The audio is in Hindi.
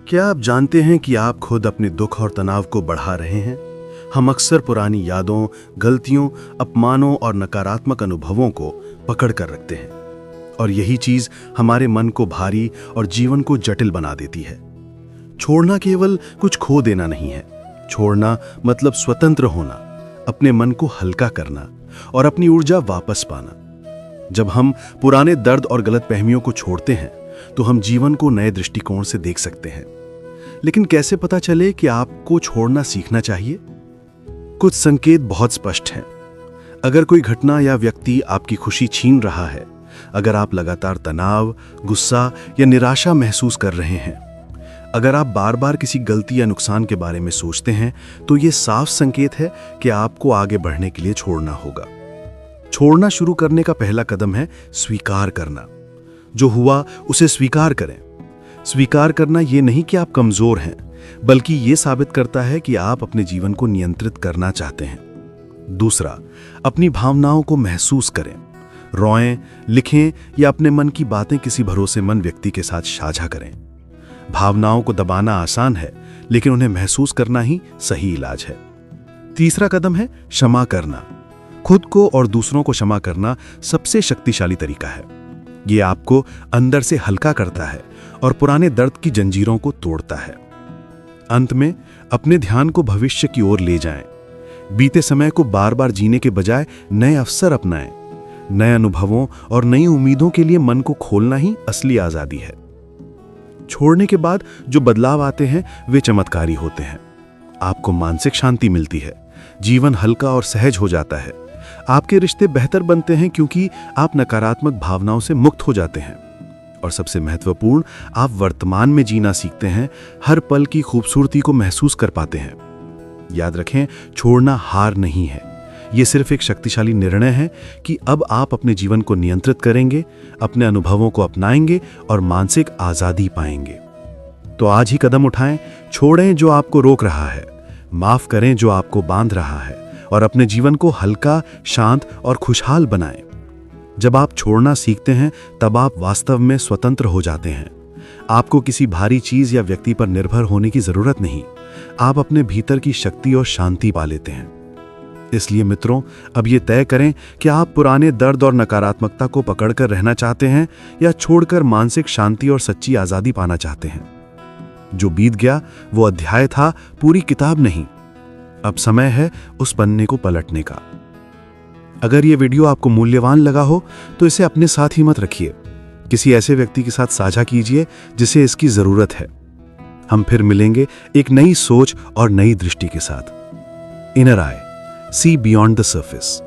क्या आप जानते हैं कि आप खुद अपने दुख और तनाव को बढ़ा रहे हैं? हम अक्सर पुरानी यादों, गलतियों, अपमानों और नकारात्मक अनुभवों को पकड़ कर रखते हैं और यही चीज हमारे मन को भारी और जीवन को जटिल बना देती है। छोड़ना केवल कुछ खो देना नहीं है। छोड़ना मतलब स्वतंत्र होना, अपने मन को हल्का करना और अपनी ऊर्जा वापस पाना। जब हम पुराने दर्द और गलतफहमियों को छोड़ते हैं तो हम जीवन को नए दृष्टिकोण से देख सकते हैं। लेकिन कैसे पता चले कि आपको छोड़ना सीखना चाहिए? कुछ संकेत बहुत स्पष्ट हैं। अगर कोई घटना या व्यक्ति आपकी खुशी छीन रहा है, अगर आप लगातार तनाव, गुस्सा या निराशा महसूस कर रहे हैं, अगर आप बार बार किसी गलती या नुकसान के बारे में सोचते हैं, तो ये साफ संकेत है कि आपको आगे बढ़ने के लिए छोड़ना होगा। छोड़ना शुरू करने का पहला कदम है स्वीकार करना। जो हुआ उसे स्वीकार करें। स्वीकार करना ये नहीं कि आप कमजोर हैं, बल्कि ये साबित करता है कि आप अपने जीवन को नियंत्रित करना चाहते हैं। दूसरा, अपनी भावनाओं को महसूस करें। रोएं, लिखें या अपने मन की बातें किसी भरोसेमंद व्यक्ति के साथ साझा करें। भावनाओं को दबाना आसान है, लेकिन उन्हें महसूस करना ही सही इलाज है। तीसरा कदम है क्षमा करना। खुद को और दूसरों को क्षमा करना सबसे शक्तिशाली तरीका है। ये आपको अंदर से हल्का करता है और पुराने दर्द की जंजीरों को तोड़ता है। अंत में अपने ध्यान को भविष्य की ओर ले जाएं। बीते समय को बार बार जीने के बजाय नए अवसर अपनाएं। नए अनुभवों और नई उम्मीदों के लिए मन को खोलना ही असली आजादी है। छोड़ने के बाद जो बदलाव आते हैं वे चमत्कारी होते हैं। आपको मानसिक शांति मिलती है, जीवन हल्का और सहज हो जाता है। आपके रिश्ते बेहतर बनते हैं क्योंकि आप नकारात्मक भावनाओं से मुक्त हो जाते हैं। और सबसे महत्वपूर्ण, आप वर्तमान में जीना सीखते हैं, हर पल की खूबसूरती को महसूस कर पाते हैं। याद रखें, छोड़ना हार नहीं है, ये सिर्फ एक शक्तिशाली निर्णय है कि अब आप अपने जीवन को नियंत्रित करेंगे, अपने अनुभवों को अपनाएंगे और मानसिक आजादी पाएंगे। तो आज ही कदम उठाएं, छोड़ें जो आपको रोक रहा है, माफ करें जो आपको बांध रहा है और अपने जीवन को हल्का, शांत और खुशहाल बनाएं। जब आप छोड़ना सीखते हैं, तब आप वास्तव में स्वतंत्र हो जाते हैं। आपको किसी भारी चीज या व्यक्ति पर निर्भर होने की जरूरत नहीं। आप अपने भीतर की शक्ति और शांति पा लेते हैं। इसलिए मित्रों, अब ये तय करें कि आप पुराने दर्द और नकारात्मकता को पकड़कर रहना चाहते हैं या छोड़कर मानसिक शांति और सच्ची आजादी पाना चाहते हैं। जो बीत गया वो अध्याय था, पूरी किताब नहीं। अब समय है उस पन्ने को पलटने का। अगर ये वीडियो आपको मूल्यवान लगा हो तो इसे अपने साथ ही मत रखिए। किसी ऐसे व्यक्ति के साथ साझा कीजिए जिसे इसकी जरूरत है। हम फिर मिलेंगे एक नई सोच और नई दृष्टि के साथ। Inner eye, see beyond the surface.